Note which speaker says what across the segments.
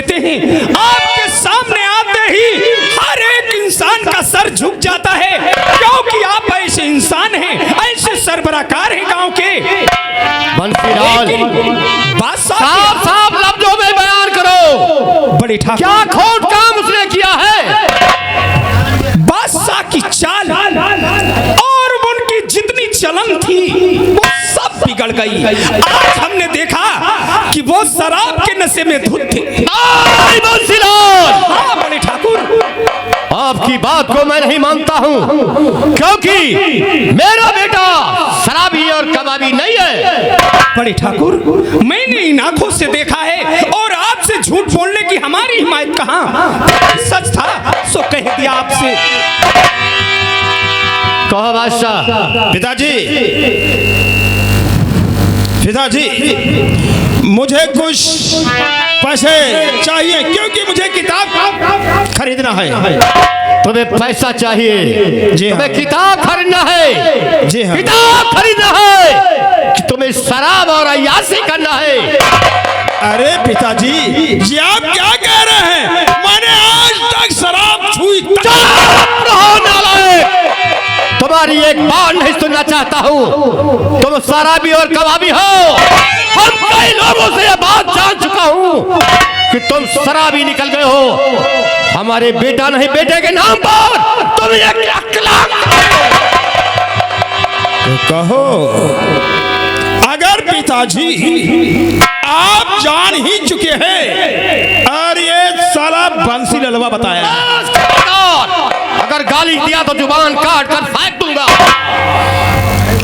Speaker 1: देते हैं, आपके सामने आते ही हर एक इंसान का सर झुक जाता है, क्योंकि आप ऐसे इंसान हैं, ऐसे सरबराकार हैं गांव के।
Speaker 2: बंसीलाल,
Speaker 1: बात
Speaker 2: साफ साफ लफ्जों में बयान करो,
Speaker 1: बड़े ठाकुर,
Speaker 2: क्या खोट काम उसने किया है?
Speaker 1: बादशाह की चाल और उनकी जितनी चलन थी वो सब बिगड़ गई। आज हमने देखा कि वो शराब के नशे में धुत थे। हाँ बड़े ठाकुर,
Speaker 2: आपकी बात को मैं नहीं मानता हूँ, क्योंकि मेरा बेटा शराबी और कबाबी नहीं है।
Speaker 1: बड़े ठाकुर, मैंने इन आंखों से देखा है और आपसे झूठ बोलने की हमारी हिम्मत कहाँ? सच था सो कह दिया आपसे।
Speaker 2: कहो बादशाह।
Speaker 3: पिताजी, मुझे कुछ पैसे चाहिए, क्योंकि मुझे किताब खरीदना है।
Speaker 2: तुम्हें पैसा चाहिए?
Speaker 3: जी हाँ।
Speaker 2: तुम्हें किताब खरीदना है?
Speaker 3: जी हाँ।
Speaker 2: किताब खरीदना है कि तुम्हें शराब और अय्याशी करना है?
Speaker 3: अरे पिताजी, ये आप क्या कह रहे हैं? मैंने आज तक शराब छुई।
Speaker 2: तुम्हारी एक बात नहीं सुनना चाहता हूँ, तुम शराबी और कबाबी हो। हम कई लोगों से यह बात जान चुका हूँ कि तुम शराबी निकल गए हो। हमारे बेटा नहीं, बेटे के नाम पर तुम एक
Speaker 3: तो कहो, अगर पिताजी आप जान ही चुके हैं और ये साला बंसी ललवा बताया,
Speaker 2: अगर गाली दिया तो जुबान काट कर फेंक दूंगा।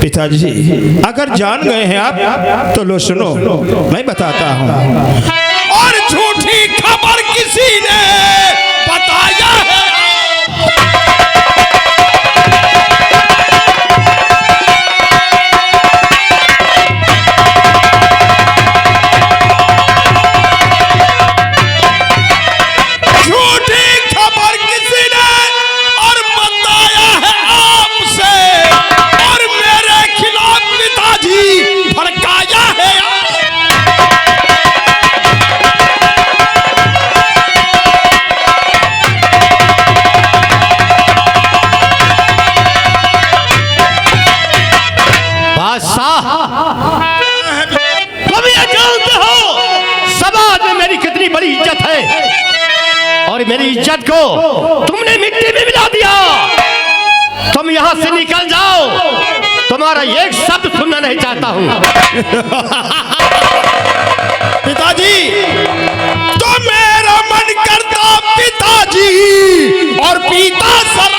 Speaker 3: पिताजी अगर जान गए हैं आप तो लो सुनो, मैं बताता हूँ। और झूठी खबर किसी ने बताया है।
Speaker 2: मेरी इज्जत को तुमने मिट्टी में मिला दिया। तुम यहाँ से निकल जाओ, तुम्हारा एक शब्द सुनना नहीं चाहता हूँ।
Speaker 3: पिताजी, तो मेरा मन करता पिताजी और पीता शराब।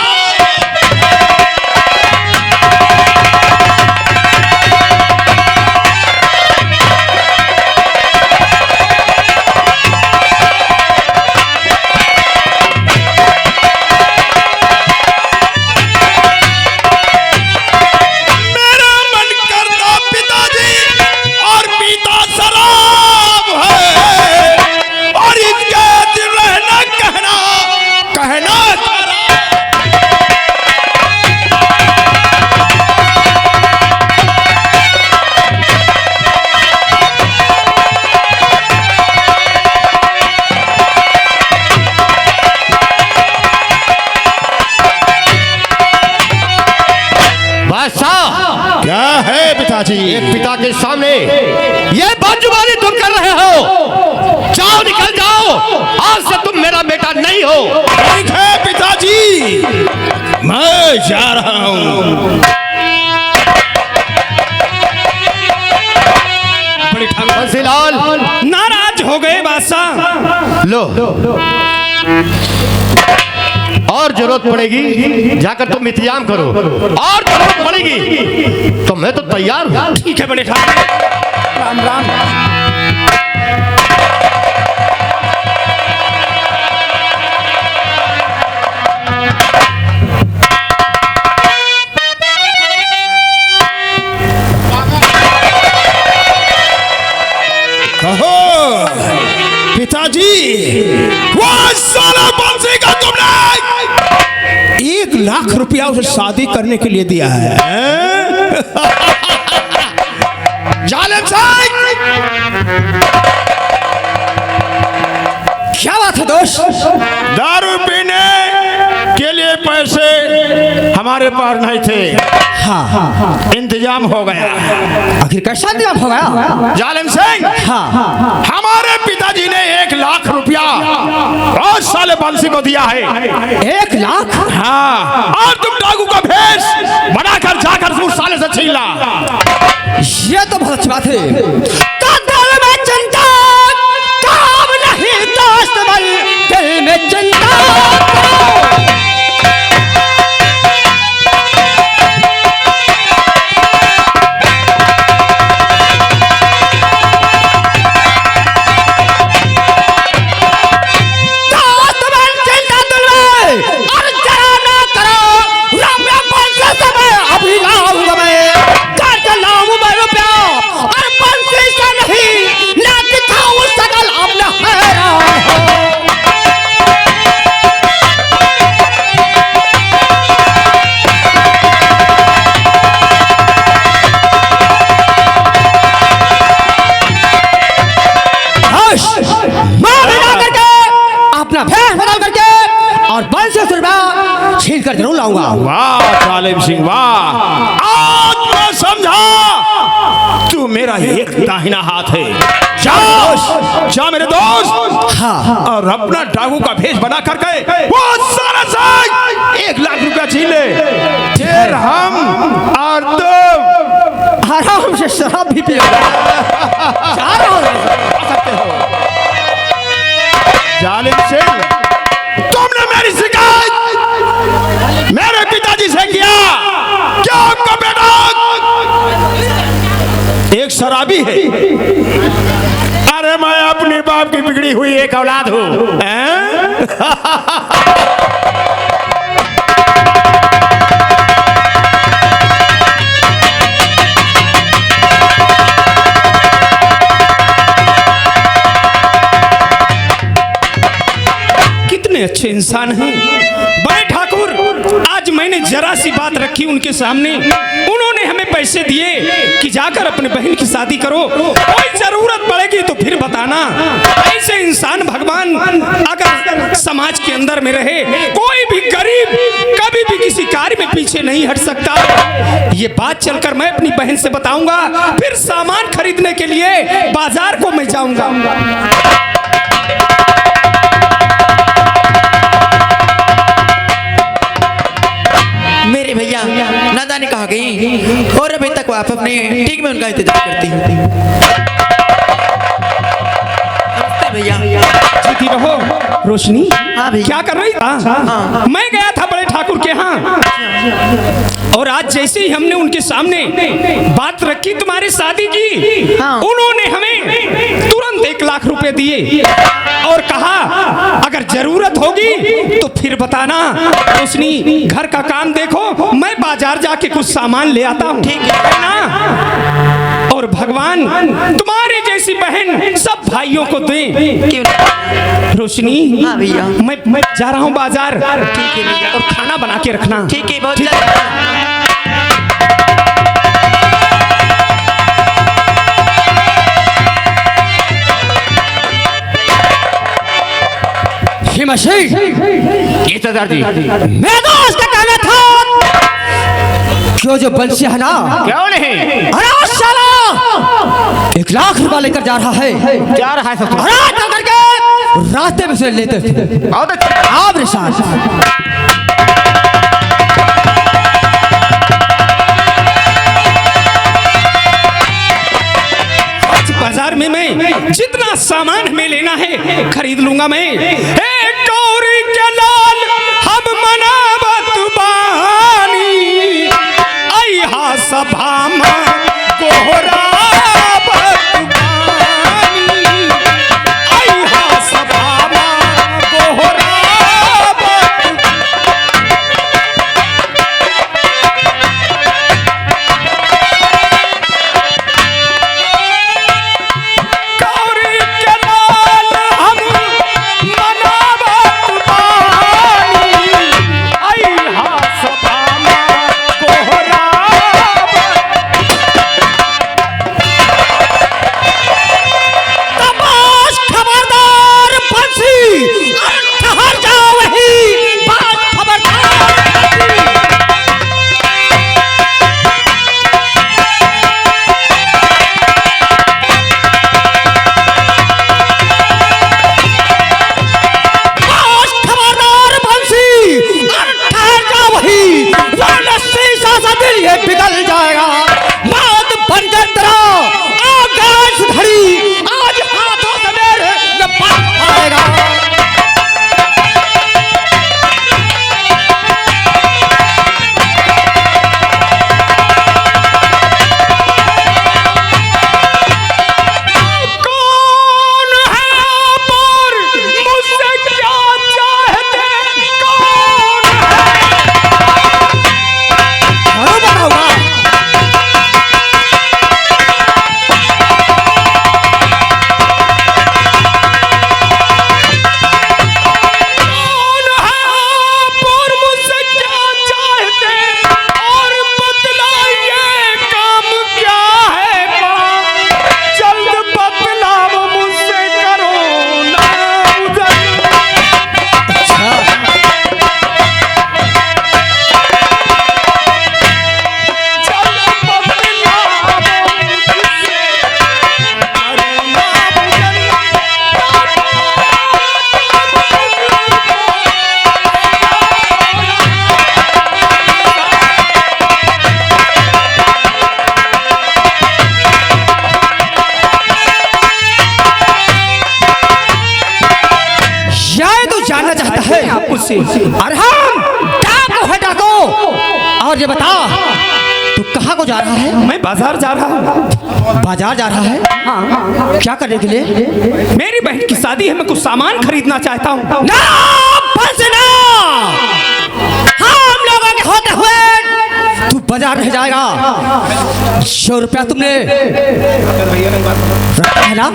Speaker 3: क्या है पिताजी?
Speaker 2: एक पिता के सामने ये बदजुबानी तुम कर रहे हो। जाओ, निकल जाओ, आज से तुम मेरा बेटा नहीं हो।
Speaker 3: ठीक है पिताजी, मैं जा रहा हूँ।
Speaker 2: बंसीलाल
Speaker 1: नाराज हो गए बादशाह।
Speaker 2: लो, और जरूरत पड़ेगी जाकर तुम इंतजाम करो, और जरूरत पड़ेगी तो मैं तो तैयार हूँ।
Speaker 1: ठीक है बड़े ठाकुर, राम राम।
Speaker 3: कहो पिताजी, वो साला बंसी का तुमने 1 लाख रुपया उसे शादी करने के लिए दिया है। जालिम साहब, निर्दोष।
Speaker 2: दारू पीने के लिए पैसे हमारे पास नहीं थे।
Speaker 3: हाँ,
Speaker 2: इंतजाम हो गया।
Speaker 3: आखिर कैसा इंतजाम हो गया?
Speaker 2: जालिम सिंह,
Speaker 3: हाँ,
Speaker 2: हमारे पिताजी ने 1 लाख रुपया बहुत साले बंसी को दिया है।
Speaker 3: 1 लाख?
Speaker 2: हाँ, और तुम डाकू का भेष बनाकर जाकर उस साले से छीन ला।
Speaker 3: ये तो बहुत अच्छी बात है। दिल में चिंता काम नहीं दोस्त बल, दिल में चिंता। छीन कर जरूर लाऊंगा।
Speaker 2: वाह जालिम सिंह वाह, आज मैं समझा तू मेरा एक दाहिना हाथ है। जा मेरे दोस्त,
Speaker 3: हाँ,
Speaker 2: और अपना डाकू का भेष बना कर गए वो सारा से 1 लाख रुपया छीन ले। फिर हम और तुम
Speaker 3: आराम से शराब भी पिएगा।
Speaker 2: जालिम सिंह, तुमने मेरी शिकायत मेरे पिताजी से किया। क्या आपका बेटा एक शराबी है? अरे मैं अपने बाप की बिगड़ी हुई एक औलाद हूं।
Speaker 1: कितने अच्छे इंसान हैं बड़े ठाकुर। आज मैंने जरा सी बात रखी उनके सामने, उन्होंने हमें पैसे दिए कि जाकर अपने बहन की शादी करो, कोई जरूरत पड़ेगी तो फिर बताना। ऐसे इंसान भगवान अगर समाज के अंदर में रहे, कोई भी गरीब कभी भी किसी कार्य में पीछे नहीं हट सकता। ये बात चलकर मैं अपनी बहन से बताऊंगा, फिर सामान खरीदने के लिए बाजार को मैं जाऊंगा।
Speaker 4: मेरे भैया ना जाने कहाँ गई और अभी तक आप अपने ठीक में उनका इंतजार करती हूँ। भैया
Speaker 1: जीती रहो। रोशनी,
Speaker 4: हाँ भैया।
Speaker 1: क्या कर रही था? मैं गया था बड़े ठाकुर के यहाँ, और आज जैसे ही हमने उनके सामने बात रखी तुम्हारी शादी की,
Speaker 4: हाँ।
Speaker 1: उन्होंने हमें तुरंत 1 लाख रुपए दिए और कहा अगर जरूरत होगी तो फिर बताना। रोशनी, घर का काम देखो, मैं बाजार जाके कुछ सामान ले आता हूँ, ठीक है ना? और भगवान तुम्हारी जैसी बहन सब भाइयों को दे। रोशनी,
Speaker 4: हाँ भैया।
Speaker 1: मैं जा रहा हूँ बाजार।
Speaker 4: ठीक है भैया।
Speaker 1: और खाना बना के रखना।
Speaker 4: ठीक है, बहुत जल्द।
Speaker 2: जी
Speaker 3: मैं तो उसका कहना था क्यों जो बंसी है ना,
Speaker 2: क्यों नहीं?
Speaker 3: अरे साला 1 लाख रुपया लेकर जा रहा है।
Speaker 2: क्या रहा है सब?
Speaker 3: अरे करके रास्ते में से लेते थे।
Speaker 2: बहुत अच्छा।
Speaker 3: आप रिसास
Speaker 1: बाजार में मैं जितना सामान हमें लेना है खरीद लूंगा मैं। हे गौरी के लाल हम मनावत बानी, अइहा सभा में गोहरावत बानी, अइहा सभा में गोहरावत। गौरी के लाल हम मनावत बानी, अइहा सभा में गोहरावत। मुझसे।
Speaker 2: अरे हम डाको है डाको। और ये बता तू कहाँ को जा रहा है?
Speaker 1: मैं बाजार जा रहा हूँ।
Speaker 2: बाजार जा रहा है? हाँ। क्या करने के लिए?
Speaker 1: मेरी बहन की शादी है, मैं कुछ सामान खरीदना चाहता हूँ।
Speaker 2: ना बस ना, हम लोगों के होते हुए तू बाजार नहीं जाएगा। 100 रुपया तुमने रखा है ना?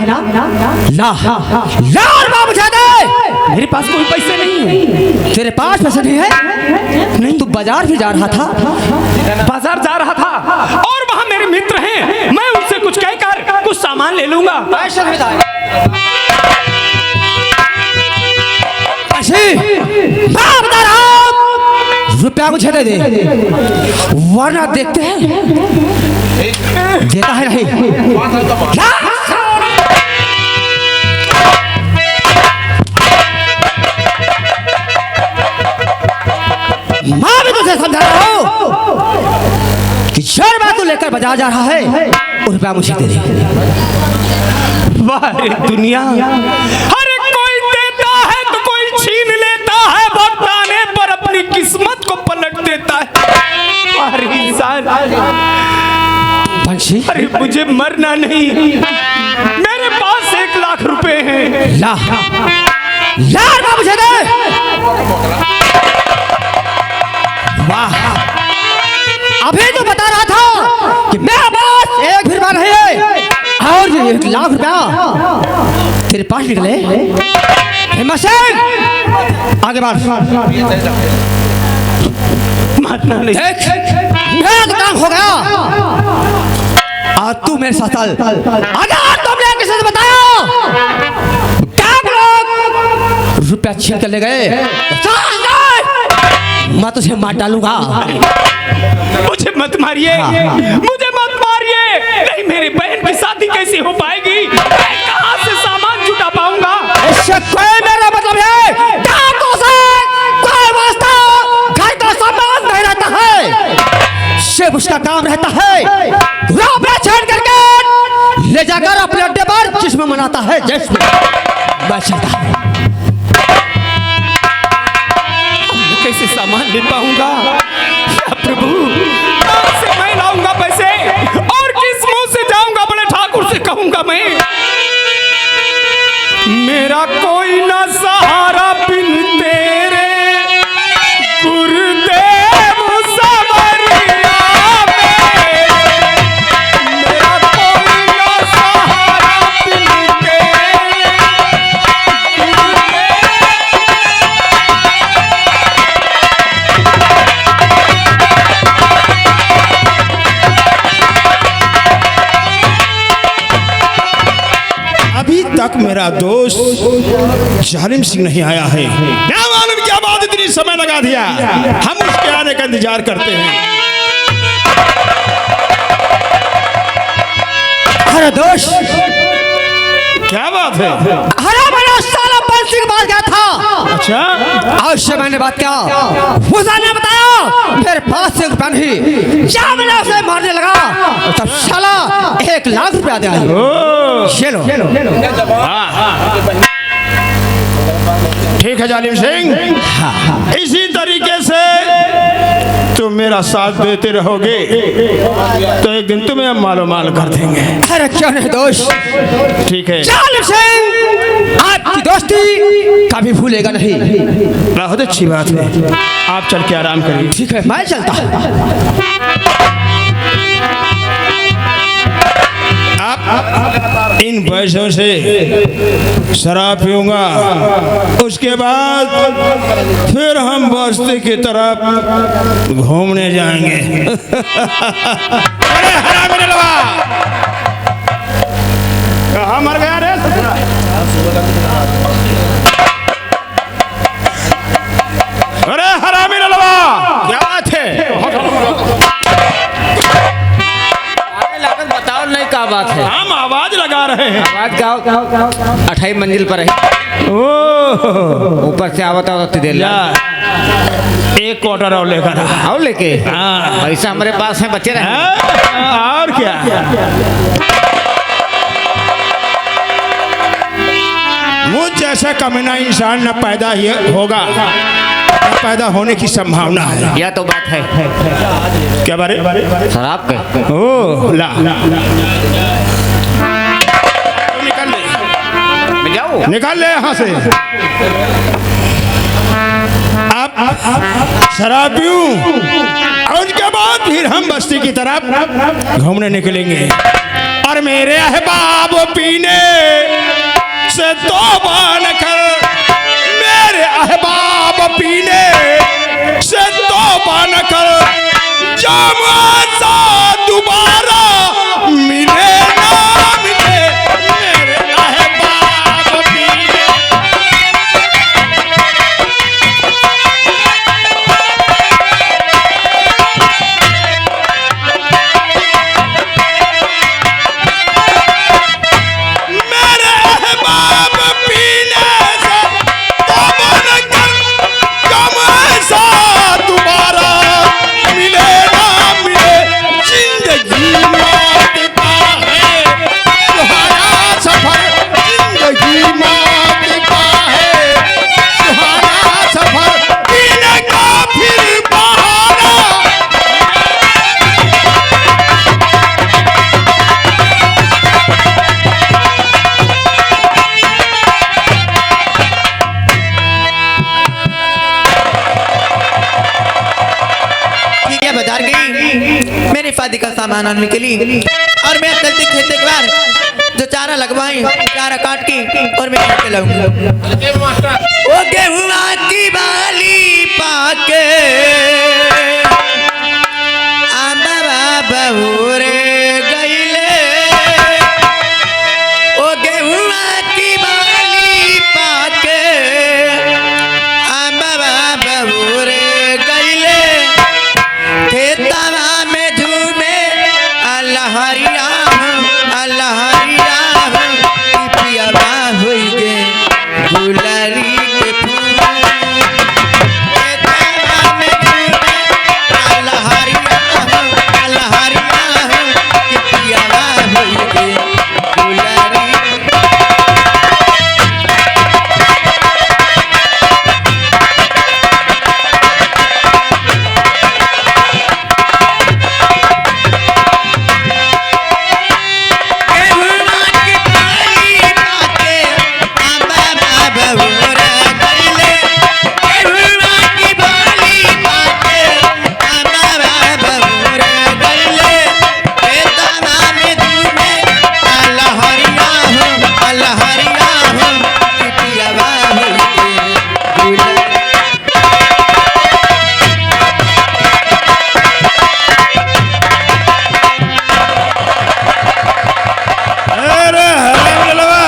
Speaker 2: ला और बाबू मुझे दे।
Speaker 1: मेरे पास कोई पैसे नहीं है।
Speaker 2: तेरे पास पैसे नहीं है? नहीं, तू बाजार भी जा रहा था?
Speaker 1: बाजार जा रहा था और वहाँ मेरे मित्र हैं, मैं उनसे कुछ कहकर कुछ सामान ले लूंगा।
Speaker 2: मैं बता रहा हूं, रुपया मुझे दे दे, वरना देखते हैं देता है नहीं। मैं भी तुझे समझा रहा हूं कि शर्मा तू लेकर बाजार जा रहा है, रुपया मुझे दे दे।
Speaker 1: वाह रे दुनिया, अरे कोई देता है तो कोई छीन लेता है, वक्त आने पर अपनी किस्मत को पलट देता है। अरे इंसान,
Speaker 2: बंशी,
Speaker 1: अरे मुझे मरना नहीं, मेरे पास 1 लाख रुपए हैं।
Speaker 2: ला ला मुझे दे। वाह, अभी तो बता रहा था कि मेरे पास 1 भी रुपया नहीं है, और ये 1 लाख रुपया तेरे पास निकले। हिम्मत से आगे बढ़।
Speaker 1: मारना नहीं।
Speaker 2: देख, मेरा तो काम हो गया, और तू मेरे साथ चल। अगर तुमने किसी से बताया रुपया छीन कर ले गए तो मैं तुझे मार डालूंगा।
Speaker 1: मुझे मत मारिए, मुझे मत मारिए। नहीं, मेरी बहन की शादी कैसे हो पाएगी? मैं कहाँ से सामान जुटा पाऊंगा?
Speaker 2: इससे कोई मेरा मतलब है, डाकों से कोई वास्ता घर का सामान नहीं रहता है। सिर्फ उसका काम रहता है रुपया छीन करके ले जाकर अपने अड्डे पर जिस्म मनाता है। जिस्म मैं चलता हूं।
Speaker 1: कैसे सामान ले पाऊंगा? प्रभु, कहाँ से मैं लाऊंगा पैसे, और किस मुंह से जाऊंगा बड़े ठाकुर से कहूंगा मैं? मेरा कोई ना सहारा बिन तेरे गुरुदेव सवरिया मेरे। मेरा कोई ना सहारा बिन तेरे गुरुदेव।
Speaker 3: अभी तक मेरा दोस्त जालिम सिंह नहीं आया है। क्या मालूम क्या बात इतनी समय लगा दिया। हम उसके आने का इंतजार करते हैं।
Speaker 2: अरे दोस्त,
Speaker 3: क्या बात है?
Speaker 2: अरे मेरा साला बंसी के पास गया था।
Speaker 3: अच्छा,
Speaker 2: आज से मैंने बात किया, उसने बताया मेरे पास 1 रुपया नहीं। जब मैंने उसे मारने लगा तब साला 1 लाख रुपया दे आई। चलो
Speaker 3: ठीक है जालिम सिंह, इसी तरीके से तुम मेरा साथ देते रहोगे तो एक दिन तुम्हें हम मालो माल कर देंगे।
Speaker 2: अरे क्यों नहीं दोस्त,
Speaker 3: ठीक है।
Speaker 2: जालिम सिंह आपकी दोस्ती कभी भूलेगा नहीं।
Speaker 3: बहुत अच्छी बात है, आप चल के आराम करिए।
Speaker 2: ठीक है, मैं चलता हूँ।
Speaker 3: आप इन पैसों से शराब पीऊंगा, उसके बाद फिर हम बस्ती की तरफ घूमने जाएंगे। अरे हरामी लगा, कहाँ मर गया रे? अरे हरामी लगा, क्या बात है?
Speaker 5: बताओ नहीं क्या बात है।
Speaker 3: हम आवाज लगा रहे हैं।
Speaker 5: आवाज गाओ 28 मंजिल पर है,
Speaker 3: ओह,
Speaker 5: ऊपर से आवता होता दे
Speaker 3: जा, 1 क्वार्टर और लेकर आ।
Speaker 5: आओ लेके।
Speaker 3: हाँ।
Speaker 5: पैसा हमारे पास है, बच्चे रहे।
Speaker 3: हाँ, और क्या? मुझ जैसा कमीना इंसान न पैदा ही होगा पैदा होने की संभावना है।
Speaker 5: यह तो बात है।
Speaker 3: क्या बारे?
Speaker 5: शराब के
Speaker 3: ओ ला निकाल ले,
Speaker 5: मैं जाऊँ?
Speaker 3: निकाल ले यहाँ से। आप शराब पीऊं और उसके बाद फिर हम बस्ती की तरफ घूमने निकलेंगे। और मेरे अहबाब पीने से तौबा न कर, मेरे अहबाब पीने से तौबा न कर, जब ऐसा दोबारा मिले ना मिले, मेरे अहबाब पीने। मेरे अहबाब पीने से तौबा न कर, जब ऐसा दोबारा मिले ना मिले, जिंदगी मौत का है सुहाना सफर, जिंदगी मौत का है सुहाना सफर, पीने का फिर बहाना।
Speaker 4: ठीक है, बाजार गई मेरी शादी का सामान आने के लिए, और मैं चलती खेते के बाद जो चारा लगवाई, चारा काट के और मैं घर पे लाऊंगा। ओ गेहुआ की बाली पाके आंबा बहुरे गईले, ओ गेहुआ की बाली पाके आंबा बहुरे गईले, खेतवा में झूमे अल्लाहरिया अल्लाहरिया, पिपियावा होई गे गुलारी के फूल, खेतवा में झूमे अल्लाहरिया अल्लाहरिया, पिपियावा होई गे गुलारी।
Speaker 3: अरे हराम ललवा,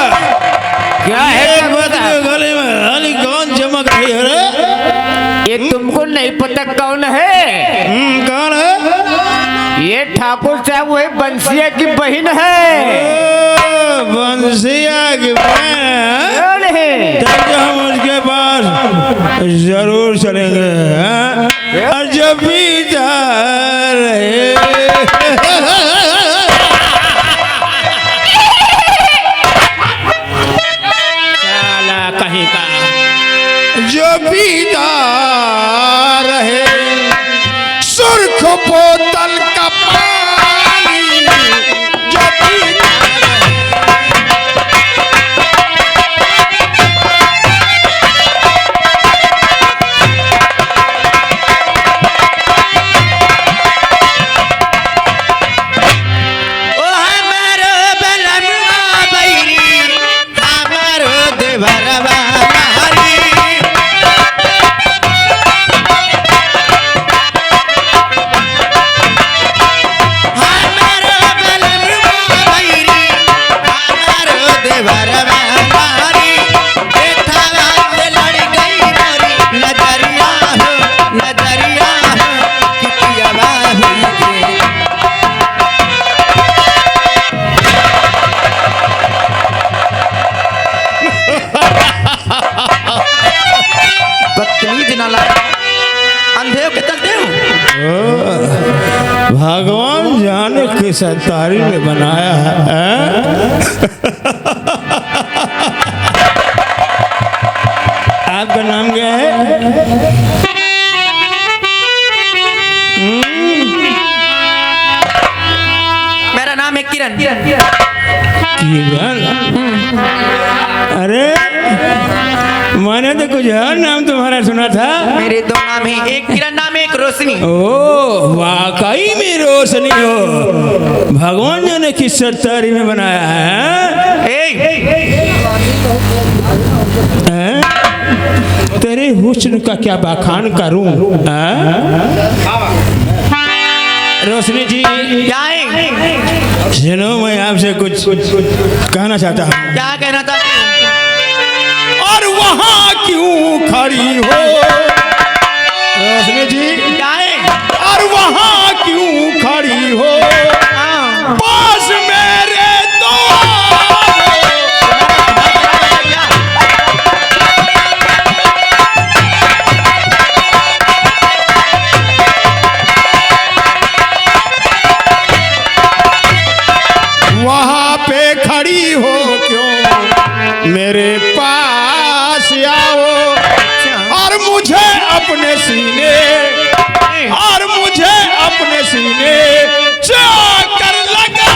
Speaker 5: क्या है?
Speaker 3: एक बात के गले में हाली कौन चमक रही है रे?
Speaker 5: ये तुमको नहीं पता कौन है?
Speaker 3: कौन है?
Speaker 5: ये ठाकुर साहब वही बंसिया की बहन है।
Speaker 3: ओ, बंसिया की बहन।
Speaker 5: कौन है?
Speaker 3: तब तो हम उसके पास जरूर चलेंगे, हाँ? और जब भी जा रहे साला कहीं का, जो पीता रहे सुर्ख बोतल का पानी, जो पीता
Speaker 4: ओ हमारो बलमुआ बैरी, हमारो देवरवा हरी, हमारो बलमुआ बैरी, हमारो देवरवा हरी, बेटावा से लड़ गई मोरी नजरिया हो नजरिया हो, कितियावा हुई गे। बदतमीज नाला, अंधे हो के चलते हो।
Speaker 3: भगवान जाने किस तारी में बनाया है। आपका नाम क्या है?
Speaker 4: किरण।
Speaker 3: किरण? अरे मैंने तो कुछ और नाम तुम्हारा सुना था।
Speaker 4: मेरे दो नाम है, एक किरण नाम है, एक रोशनी।
Speaker 3: ओ वाकई में रोशनी हो। भगवान ने किस सत्तारी में बनाया है? हैं? तेरे हुस्न का क्या बखान करूं? रोशनी जी
Speaker 4: क्या है?
Speaker 3: सुनो, मैं आपसे कुछ कहना चाहता हूँ।
Speaker 4: क्या कहना चाहते हो?
Speaker 3: और वहाँ क्यों खड़ी हो रोशनी जी?
Speaker 4: क्या है?
Speaker 3: और वहाँ क्यों खड़ी हो?
Speaker 4: हाँ।
Speaker 3: पास मेरे तो वहाँ पे खड़ी हो क्यों मेरे पास आओ और मुझे अपने सीने जाकर लगा।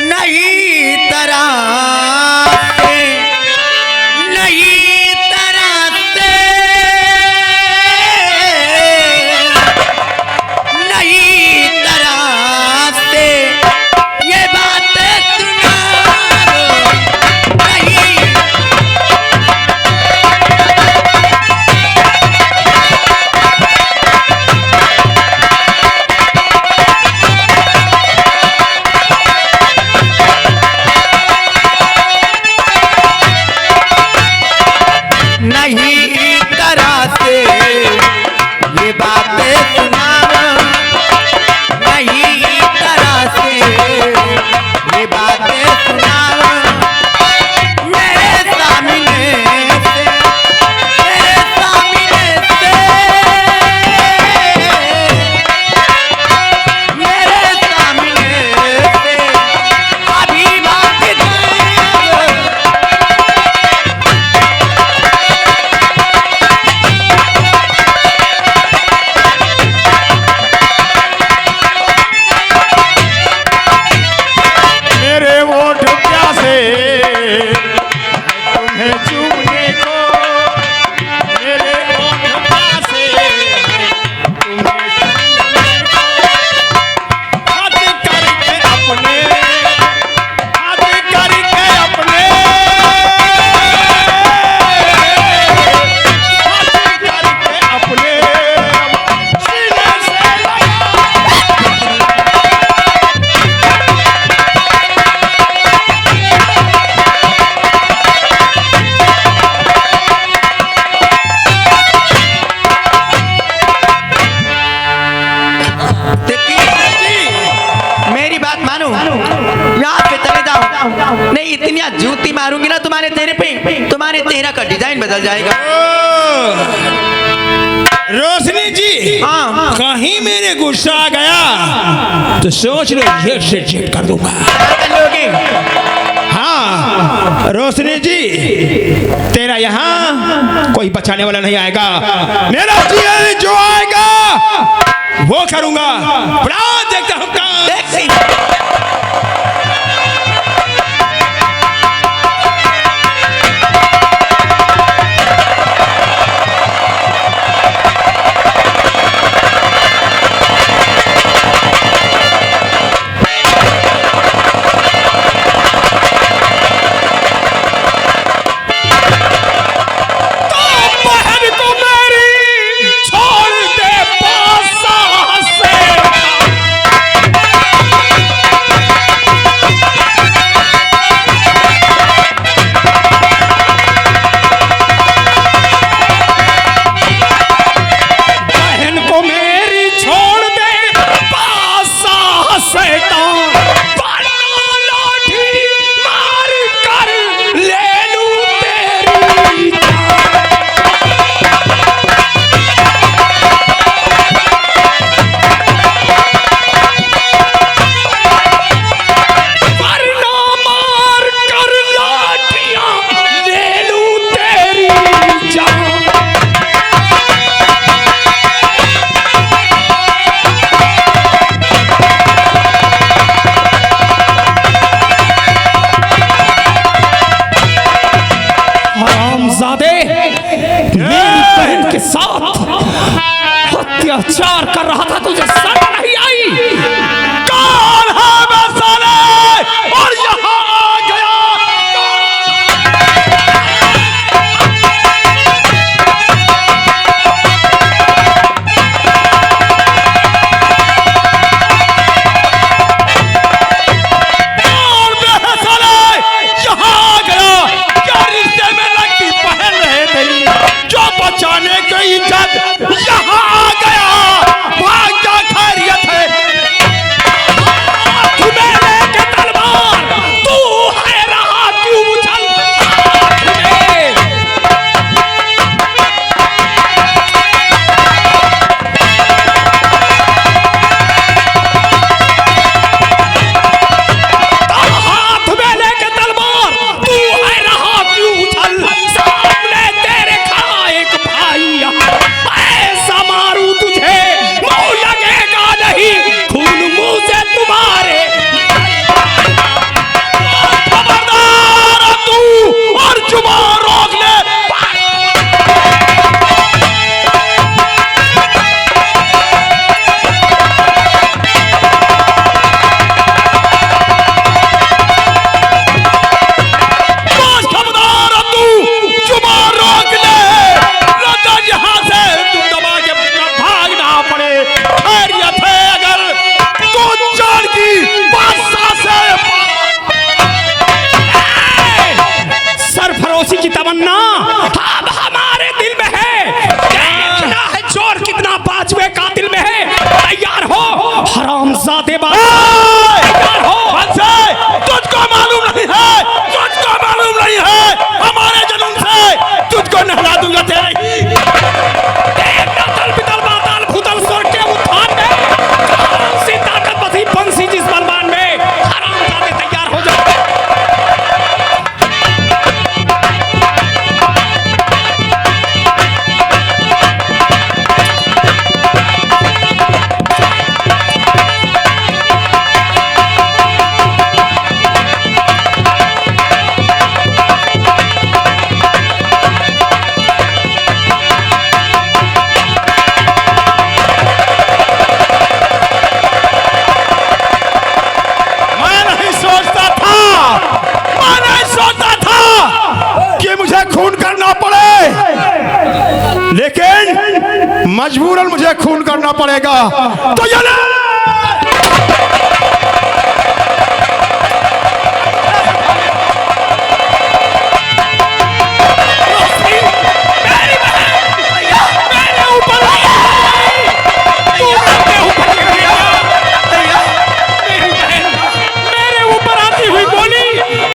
Speaker 4: नई तरह से, नई तरह से, नई तरह से ये बातें सुना नहीं। नई तरह से ये बातें सुना, नई तरह से ये बातें सुना। मेरे सामने से, मेरे सामने से, मेरे सामने से अभी बात जाए।
Speaker 3: मेरे होठ प्यासे तुम्हें चूमने को, मेरे होठ प्यासे तुम्हें चूमने को। हाथ करके अपने, हाथ करके अपने, हाथ करके अपने सीने से लगा।
Speaker 4: मेरी बात मानो, यहाँ पे चले जाओ, नहीं इतनी जूती मारूंगी ना तुम्हारे चेहरे पे, तुम्हारे चेहरा का डिजाइन बदल जाएगा।
Speaker 3: रोशनी जी,
Speaker 4: हाँ।
Speaker 3: कहीं मेरे गुस्सा आ गया तो सोच लो जेट से जेट कर दूंगा।
Speaker 4: क्या कर लोगे?
Speaker 3: हाँ रोशनी जी, तेरा यहाँ कोई बचाने वाला नहीं आएगा। मेरा जी जो आएगा वो करूंगा। बड़ा देखता हूँ काम।
Speaker 4: देख सी।
Speaker 3: छोड़ दे पासा से।
Speaker 1: तमन्ना अब हमारे दिल में है। देखना है जोर कितना पांचवे कातिल में है। तैयार हो हरामजादे तैयार हो।
Speaker 3: तुझको मालूम नहीं है, तुझको मालूम नहीं है, हमारे जुनून से तुझको नहला दूंगा तेरे ही।
Speaker 1: देखना तल बितल बाताल भूतल स्वर्ग के उत्थान में कौन सी ताकत बसी बंसी जिस बलवान में। हरामजादे तैयार हो जाओ।
Speaker 3: खून करना पड़े, लेकिन मजबूरन मुझे खून करना पड़ेगा। तो ये ले!